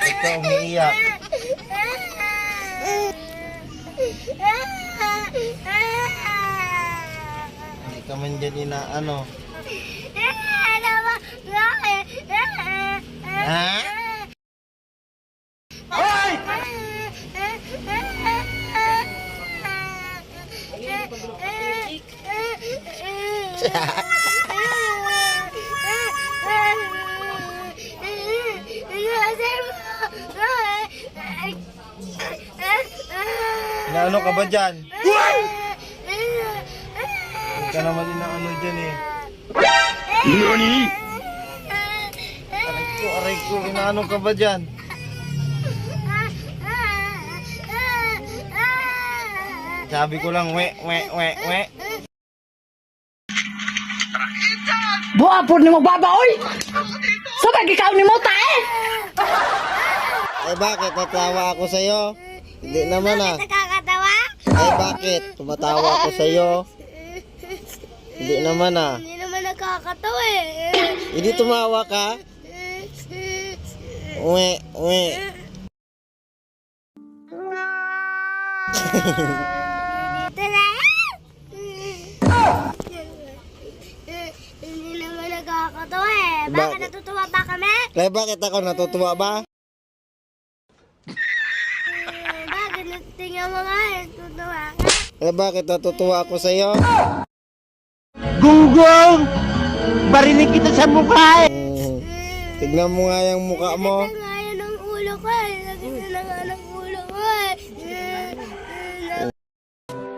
Ikaw umiiyak. Hindi ka man dyan inaano. Ha? Hoy! Inaano ka ba dyan? Hindi ka naman inaano dyan eh. NANI?! Aray ko, inaano ka ba dyan? Sabi ko lang, we. Buapon ni mo babaoy! Sabag ikaw ni mo tae! Eh bakit? Natawa ako sa'yo? Hindi naman ah. Nakakatawa? Eh bakit? Tumatawa ako sa'yo? Hindi naman ah. Hindi naman nakakatawa eh. Hindi tumawa ka? We. Dito na. Hindi naman nakakatawa eh. Bakit Bakit? natutuwa pa kami? Eh bakit ako natutuwa ba? Bakit tingnan mo nga eh. Tutuwa ka. Eh bakit natutuwa ako sa'yo? Gunggong! Barinig kita sa mukha eh! Tignan mo nga yung mukha mo. Nakita nga yan ang ulo ko eh. Nakita na nga ng ulo ko eh.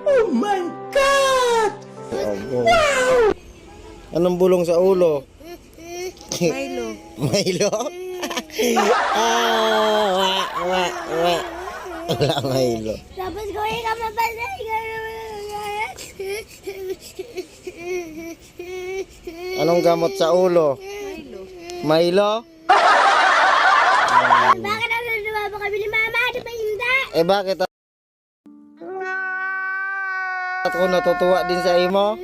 Oh my God! Wow! Anong bulong sa ulo? Milo. Milo? Wa. Wala Milo. Tapos ko ka mapasay. Anong gamot sa ulo? Milo? Bakit ang nalawa mo kami ni Mama? Di ba hindi? Eh bakit ako natutuwa din sa imo?